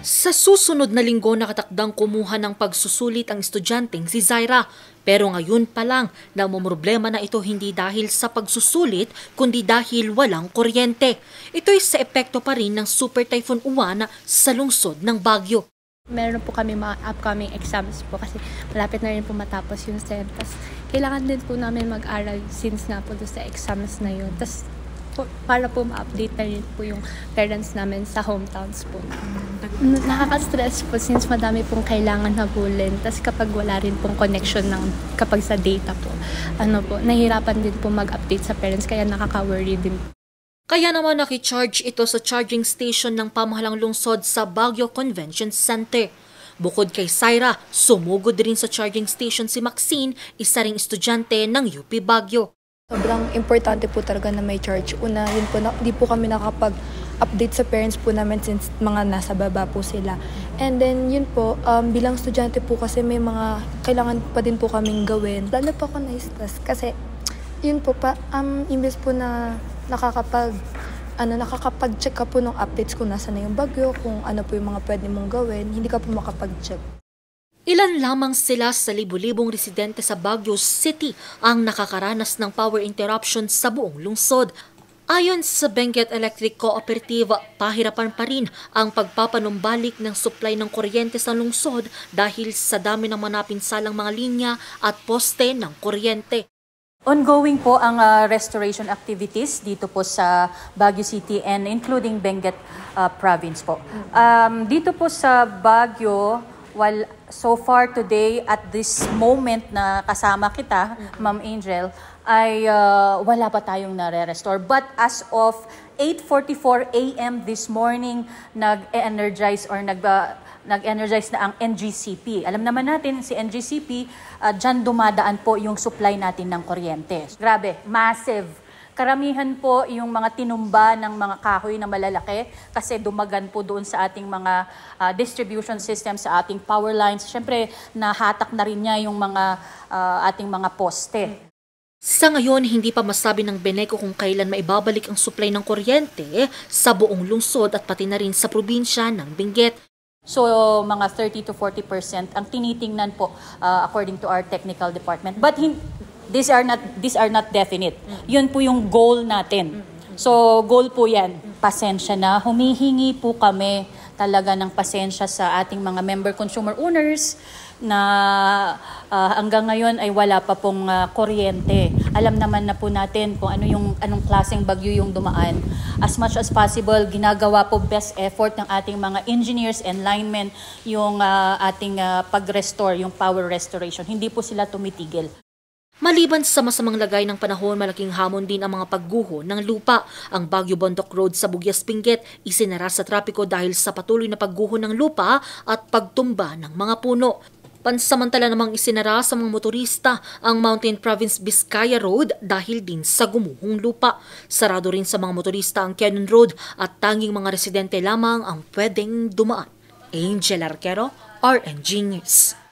Sa susunod na linggo nakatakdang kumuha ng pagsusulit ang estudyanteng si Zaira. Pero ngayon pa lang, namumroblema na ito hindi dahil sa pagsusulit, kundi dahil walang kuryente. Ito'y sa epekto pa rin ng Super Typhoon Uwan sa lungsod ng Baguio. Meron po kami mga upcoming exams po kasi malapit na rin po matapos yung SEM. Tapos kailangan din po namin mag-aral since nga po sa exams na yun. Tapos para po ma-update na rin po yung parents namin sa hometowns po. Nakaka-stress po since madami pong kailangan habulin. Tapos kapag wala rin pong connection kapag sa data po, nahihirapan din po mag-update sa parents kaya nakaka-worry din. Kaya naman nakicharge ito sa charging station ng pamahalang lungsod sa Baguio Convention Center. Bukod kay Zaira, sumugod rin sa charging station si Maxine, isa ring estudyante ng UP Baguio. Sobrang importante po talaga na may charge. Una, yun po, di po kami nakapag-update sa parents po namin since mga nasa baba po sila. And then, yun po, bilang estudyante po kasi may mga kailangan pa din po kaming gawin. Lalo pa ako na-stress kasi, yun po, imbes po na nakakapag-check ka po ng updates kung nasa na yung bagyo, kung ano po yung mga pwede mong gawin, hindi ka po makapag-check. Ilan lamang sila sa libu-libong residente sa Baguio City ang nakakaranas ng power interruption sa buong lungsod. Ayon sa Benguet Electric Cooperative, pahirapan pa rin ang pagpapanumbalik ng supply ng kuryente sa lungsod dahil sa dami ng manapinsalang mga linya at poste ng kuryente. Ongoing po ang restoration activities dito po sa Baguio City and including Benguet Province po. Dito po sa Baguio, so far today, at this moment na kasama kita, Ma'am Angel, ay wala pa tayong nare-restore. But as of 8:44 a.m. this morning, nag-energize na ang NGCP. Alam naman natin, si NGCP, dyan dumadaan po yung supply natin ng kuryente. Grabe, massive. Karamihan po yung mga tinumba ng mga kahoy na malalaki kasi dumagan po doon sa ating mga distribution system, sa ating power lines. Siyempre, nahatak na rin niya yung mga ating mga poste. Sa ngayon, hindi pa masabi ng BENECO kung kailan maibabalik ang supply ng kuryente sa buong lungsod at pati na rin sa probinsya ng Benguet. So, mga 30 to 40% ang tinitingnan po according to our technical department. But these are not definite. Yun po yung goal natin. So, goal po yan. Pasensya na. Humihingi po kami talaga ng pasensya sa ating mga member consumer owners na hanggang ngayon ay wala pa pong kuryente. Alam naman na po natin kung anong klaseng bagyo yung dumaan. As much as possible, ginagawa po best effort ng ating mga engineers and linemen yung ating pag-restore, yung power restoration. Hindi po sila tumitigil. Maliban sa masamang lagay ng panahon, malaking hamon din ang mga pagguho ng lupa. Ang Baguio-Bondoc Road sa Bugyas Benguet isinara sa trapiko dahil sa patuloy na pagguho ng lupa at pagtumba ng mga puno. Pansamantala namang isinara sa mga motorista ang Mountain Province Vizcaya Road dahil din sa gumuhong lupa. Sarado rin sa mga motorista ang Quezon Road at tanging mga residente lamang ang pwedeng dumaan. Angel Arquero, RNG News.